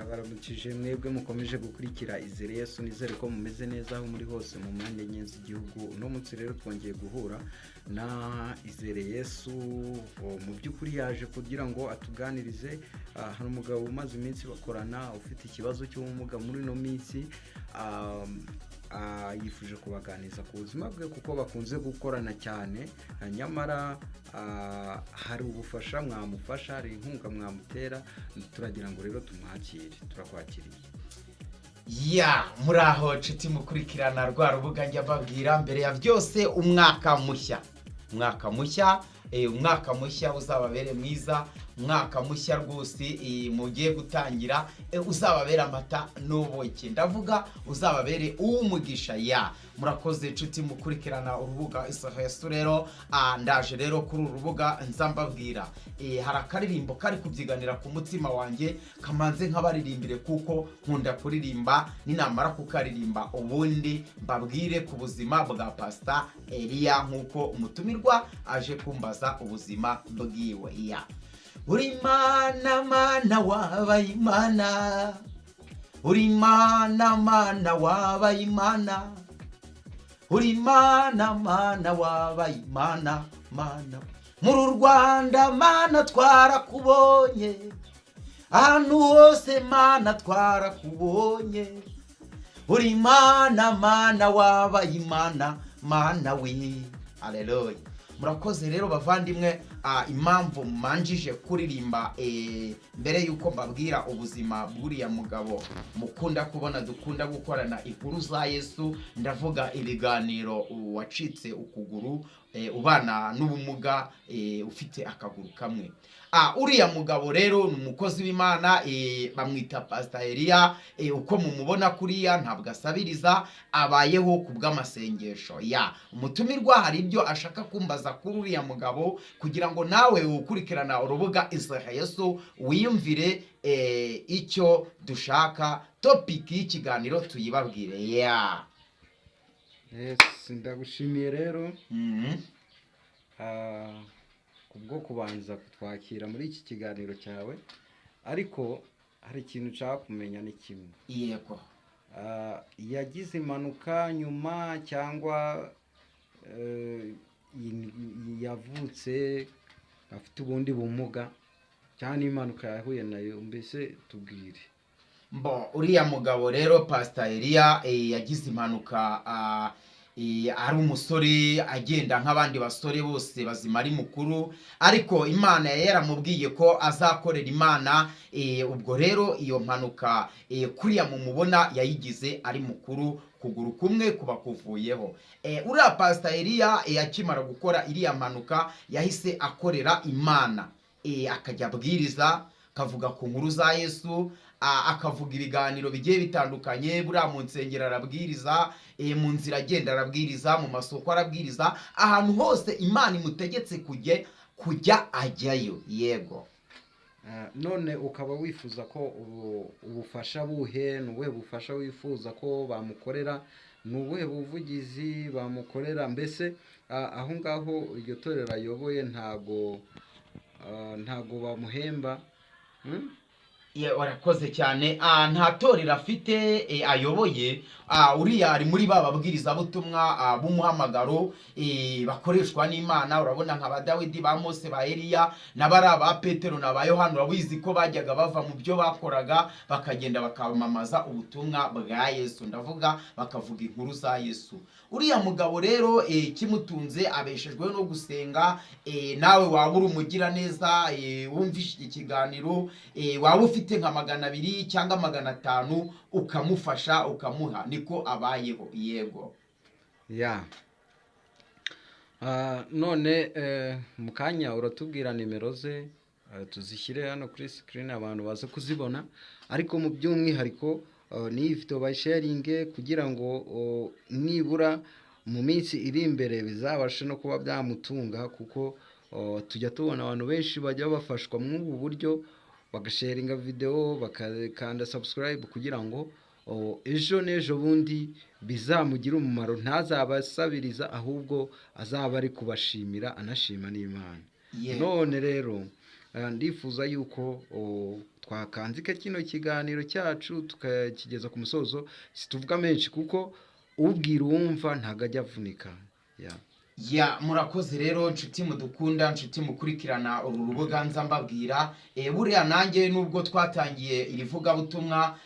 turabaramukije mwebwe mukomeje gukurikira Izere Yesu, nizere ko mumeze neza aho muri hose mu mpande enye z'igihugu. Uno munsi rero twongeye guhura na Izere Yesu, mu by'ukuri yaje kugira ngo atuganirize. Hari umugabo umaze iminsi bakorana ufite ikibazo cy'ubumuga muri no minsi, yifuje kubaganiza ku buzima bwe kuko bakunze gukorana cyane, nyamara hari ubufasha mwamufasha, hari inkunga mwamutera. Turagira ngo rero tumwakire, turakwakiriye. Muraho nshuti mukurikirana rwa rubuga njya babwira. Mbere ya byose umwaka mushya uzababere mwiza, umwaka mushya rwose mugiye gutangira uzababera amata n'ubuki, ndavuga uzababere uw'umugisha. Murakoze nshuti mukurikirana urubuga Yesu. Rero ndaje rero kuri uru rubuga nzambabwira, hari akaririmbo kari kubyiganira ku mutima wanjye, kamanze nk'abaririmbire kuko nkunda kuririmba. Ninamara kukaririmba ubundi mbabwire ku buzima bwa Pastor Elia nk'uko umutumirwa aje kumbaza ubuzima bwiwe. Uri mana wabaye imana, uri mana wabaye imana, uri mana wabaye imana. Muri Rwanda mana twarakubonye, ahantu hose mana twarakubonye. Uri mana wabaye imana we. Haleluya. Murakoze rero bavandimwe, impamvu manjije kuririmba mbere yuko mbabwira ubuzima bw'uriya mugabo mukunda kubona dukunda gukorana inkuru za Yesu, ndavuga ibiganiro wacitse ukuguru, ubana n'ubumuga, ufite akaguru kamwe. Uriya mugabo rero ni umukozi w'Imana, bamwita Pastor Elia. Uko mumubona kuriya ntabwo asabiriza, abayeho kubw'amasengesho. Umutumirwa hari ibyo ashaka kumbaza kuri uriya mugabo, kugira ngo nawe ukurikirana urubuga Yesu wiyumvire icyo dushaka, topic y'ikiganiro tuyibabwire. Yes, ndagushimiye rero kubwo kubanza kutwakira muri iki kiganiro cyawe, ariko hari ikintu nshaka kumenya ni kimwe. Yego. Yagize impanuka nyuma cyangwa yavutse afite ubundi bumuga cyane impanuka yahuye nayo? Mbese tubwire. Uriya mugabo rero Pastor Elia yagize impanuka, ari umusore agenda nk'abandi basore bose bazima, ari mukuru, ariko Imana yaramubwiye ko azakorera Imana. Ubwo rero iyo mpanuka kuriya mumubona yayigize ari mukuru, kuguru kumwe kuba kuvuyeho. Uriya Pastor Elia yakimara gukora iriya mpanuka yahise akorera Imana, akajya abwiriza, akavuga ku nkuru za Yesu, akavuga ibiganiro bigiye bitandukanye. Buriya mu nsengero arabwiriza, mu nzira agenda arabwiriza, mu masoko arabwiriza, ahantu hose Imana imutegetse kujya ajyayo. Yego. None ukaba wifuza ko ubufasha buhe? Ni ubuhe bufasha wifuza ko bamukorera? Ni ubuhe buvugizi bamukorera? Mbese aho ngaho iryo torero ayoboye ntago bamuhemba? Warakoze cyane. Nta torero afite ayoboye. Uriya ari muri bababwirizabutumwa b'umuhamagaro, bakoreshwa n'Imana. Urabona nka ba Dawidi, ba Mose, ba Eliya, n'abari aba Petero na ba Yohana. Urabizi ko bajyaga bava mu byo bakoraga bakagenda bakamamaza ubutumwa bwa Yesu, ndavuga bakavuga inkuru za Yesu. Uriya mugabo rero kimutunze abeshejweho no gusenga. Nawe waba uri umugira neza, wumvishe ikiganiro, waba ufite nka 200 cyangwa 500 ukamufasha, ukamuha, niko abayeho. Yego. None mu kanya uratubwira nimero ze, tuzishyire hano kuri screen abantu baze kuzibona, ariko mu by'umwihariko ni video by sharing kugira ngo nibura mu minsi iri imbere bizabashe no kuba byamutunga, kuko tujya tubona abantu benshi bajya bafashwa mu ubu buryo, bagasharinga video, bakanda subscribe, kugira ngo ejo n'ejo bundi bizamugira umumaro, ntazabasabiriza ahubwo azaba ari kubashimira, anashima n'Imana. None rero ndifuza yuko twakanzika kino kiganiro cyacu tukakigeza ku musozo, situvuga menshi kuko ubwira uwumva ntago ajya avunika. Murakoze rero nshuti mudukunda, nshuti mukurikirana uru rubuga nza mbabwira, buriya nanjye nubwo twatangiye iri vugabutumwa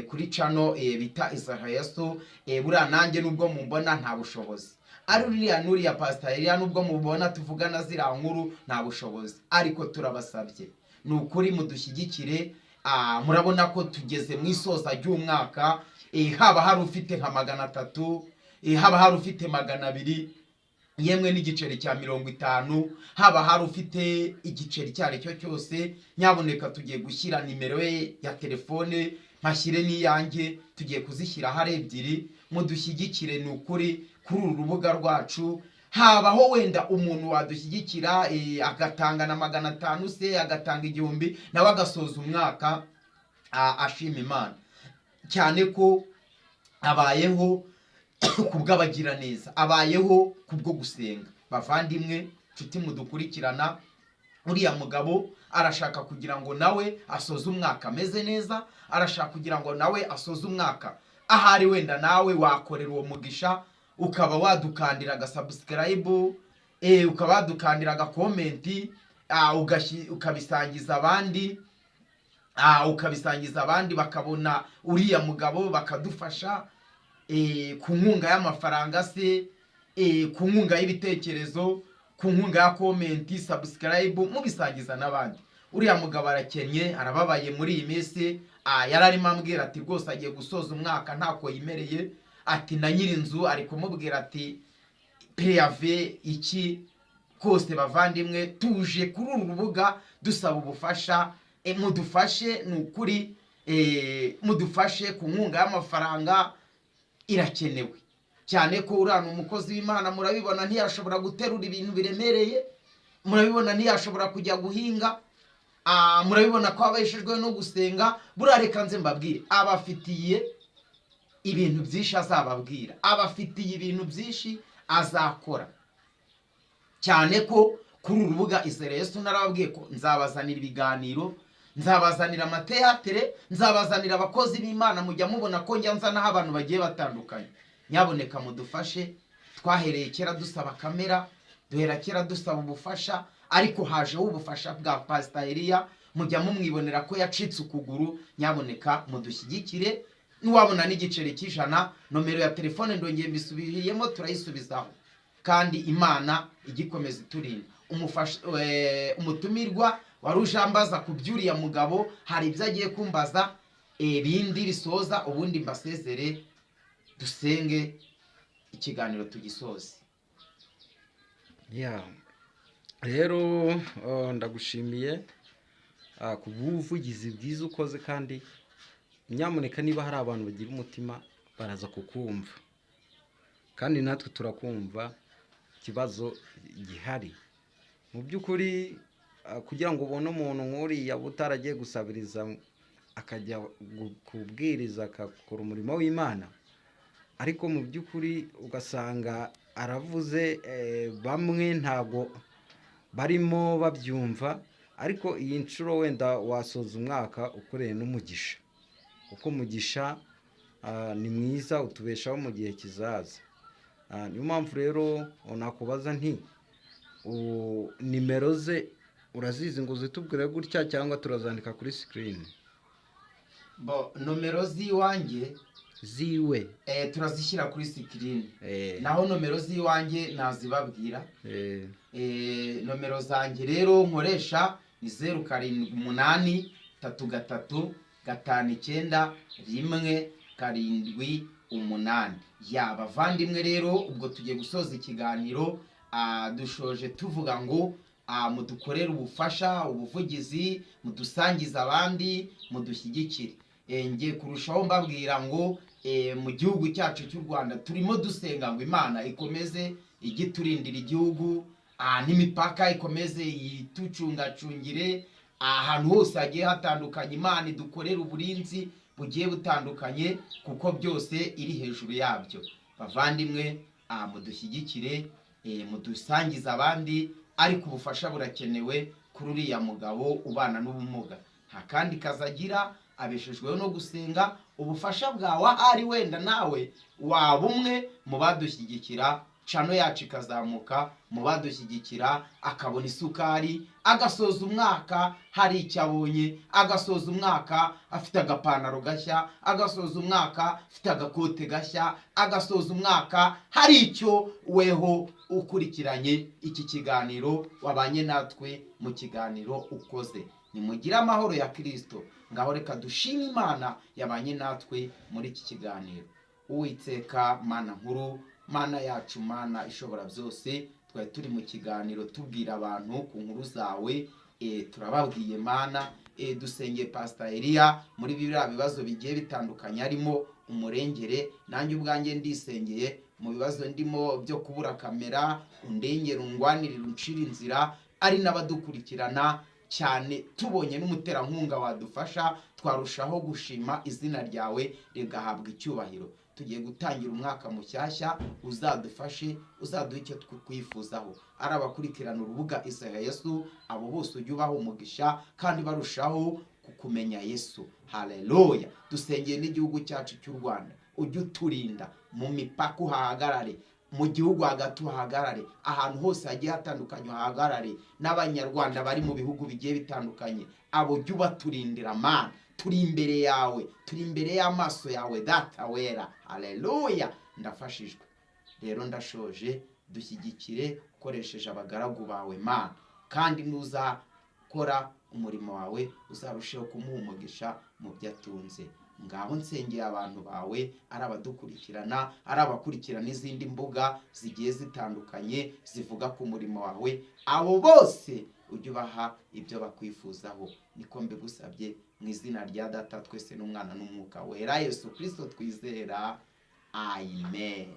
kuri channel bita Izere Yesu, buriya nanjye nubwo mumbona nta bushobozi, ari uriya nuriya Pastor Elia nubwo mubona tuvugana zira nkuru nta bushobozi, ariko turabasabye ni ukuri mudushyigikire. Murabona ko tugeze mu isoza ry'umwaka, haba hari ufite nka 300, haba hari ufite 200, yemwe n'igiceri cya 50, haba hari ufite igiceri cyari cyo cyose, nyaboneka tugiye gushyira nimero ye ya telefone, mpashyire n'iyanjye, tugiye kuzishyira hari ebyiri. Mudushyigikire ni ukuri kuri uru rubuga rwacu. Habaho wenda umuntu wadushyigikira agatanga na 500 se, agatanga 1000, nawe agasoza umwaka ashima Imana cyane ko abayeho kubw'abagira neza, abayeho kubwo gusenga. Bavandimwe nshuti mudukurikirana, uriya mugabo arashaka kugira ngo nawe asoze umwaka ameze neza, arashaka kugira ngo nawe asoze umwaka ahari wenda nawe wakorera uwo mugisha, ukaba wadukandira agasubscribe, ukaba wadukandira agakomenti, ukabisangiza abandi, ukabisangiza abandi bakabona uriya mugabo bakadufasha, ku nkunga y'amafaranga se, ku nkunga y'ibitekerezo, ku nkunga ya komenti, subscribe, mubisangiza n'abandi. Uriya mugabo arakenye, arababaye muri iyi minsi, yararimo ambwira ati rwose agiye gusoza umwaka ntako yimereye, ati na nyirinzu ari kumubwira ati PAV iki kose. Bavandimwe tuje kuri uru rubuga dusaba ubufasha, mudufashe ni ukuri, mudufashe ku nkunga y'amafaranga irakenewe cyane ko urana umukozi w'Imana, murabibona ntiyashobora guterura ibintu biremereye, murabibona ntiyashobora kujya guhinga, murabibona ko abeshejwe no gusenga. Burareka nze mbabwire, abafitiye ibintu byinshi azababwira, abafitiye ibintu byinshi azakora, cyane ko kuri urubuga Izere Yesu narababwiye ko nzabazanira ibiganiro, nzabazanira amateatere, nzabazanira abakozi b'Imana. Mujya mubona ko njya nzanaho abantu bagiye batandukanye. Nyaboneka mudufashe. Twahereye kera dusaba kamera, duhera kera dusaba ubufasha, ariko hajeho ubufasha bwa Pastor Elia, mujya mumwibonera ko yacitse ukuguru. Nyaboneka mudushyigikire. Nuwabona n'igiceri cy'ijana, nomero ya telefone ndongeye mbisubiriyemo, turayisubizaho, kandi Imana igikomeza iturinda. Umutumirwa wari ujambaza kubyuriya mugabo, hari ibyo agiye kumbaza bindi bisoza, ubundi mbasezere dusenge ikiganiro tugisoze. Rero ndagushimiye ku buvugizi bwiza ukoze, kandi nyamuneka niba hari abantu bagira umutima baraza kukumva, kandi natwe turakumva ikibazo gihari. Mu by'ukuri kugira ngo ubone umuntu nk'uriya utaragiye gusabiriza akajya kubwiriza akakora umurimo w'Imana, ariko mu by'ukuri ugasanga aravuze, bamwe ntago barimo babyumva. Ariko iyi nshuro wenda wasoza umwaka ukoreye n'umugisha, kuko umugisha ni mwiza, utubeshaho mu gihe kizaza. Niyo mpamvu rero nakubaza nti nimero ze urazizi ngo zitubwire gutya, cyangwa turazandika kuri screen? Nomero z'iwanjye ziwe turazishyira kuri screen, naho nomero z'iwanjye nazibabwira. Nomero zanjye rero nkoresha ni 0783 3 3 5 9 1 7. Bavandimwe rero ubwo tugiye gusoza ikiganiro, dushoje tuvuga ngo mudukorere ubufasha, ubuvugizi, mudusangiza abandi, mudushyigikire. Ngiye kurushaho mbabwira ngo mu gihugu cyacu cy'u Rwanda turimo dusenga ngo Imana ikomeze igiturindira igihugu, n'imipaka ikomeze yitucungacungire, ahantu hose hagiye hatandukanye Imana idukorera uburinzi bugiye butandukanye, kuko byose iri hejuru yabyo. Bavandimwe mudushyigikire, mudusangiza abandi, ariko ubufasha burakenewe kuri uriya mugabo ubana n'ubumuga. Nta kandi kazagira, abeshejweho no gusenga. Ubufasha bwawe ahari wenda nawe waba umwe mu badushyigikira, cano yacu ikazamuka, mu badushyigikira, akabona isukari, agasoza umwaka hari icyo abonye, agasoza umwaka afite agapantaro gashya, agasoza umwaka afite agakote gashya, agasoza umwaka hari icyo weho ukurikiranye iki kiganiro wabanye natwe mu kiganiro ukoze. Nimugire amahoro ya Kristo. Ngaho reka dushime Imana yabanye natwe muri iki kiganiro. Uwiteka Mana nkuru, Mana yacu, Mana ishobora byose, twari turi mu kiganiro tubwira abantu ku nkuru zawe. Turababwiye Mana, dusengeye Pastor Elia muri biriya bibazo bigiye bitandukanye, harimo umurengere. Nanjye ubwanjye ndisengeye mu bibazo ndimo byo kubura kamera, undengera, ungwanirira, uncira inzira. Ari n'abadukurikirana cyane, tubonye n'umuterankunga wadufasha, twarushaho gushima izina ryawe rigahabwa icyubahiro. Tugiye gutangira umwaka mushyashya, uzadufashe, uzaduhe icyo twikwifuzaho. Ari abakurikirana urubuga Izere Yesu, abo bose ujye ubaha umugisha kandi barushaho kukumenya Yesu. Haleluya. Dusengeye n'igihugu cyacu cy'u Rwanda, ujye uturinda mu mipaka, uhahagarare mu gihugu hagati, uhahagarare ahantu hose hagiye hatandukanye, uhahagarare n'abanyarwanda bari mu bihugu bigiye bitandukanye, abo jya ubaturindira Mana. Turi imbere yawe, turi imbere y'amaso yawe Data wera. Haleluya. Ndafashijwe rero, ndashoje. Dushyigikire ukoresheje abagaragu bawe Mana, kandi nuzakora umurimo wawe uzarusheho kumuha umugisha mu byo atunze. Ngabo nsengeye abantu bawe, ari abadukurikirana, ari abakurikirana n'izindi mbuga zigiye zitandukanye zivuga ku murimo wawe, abo bose ujye ubaha ibyo bakwifuzaho. Niko mbigusabye mu izina rya Data twese n'Umwana n'Umwuka wera, Yesu Kristo twizera. Amen.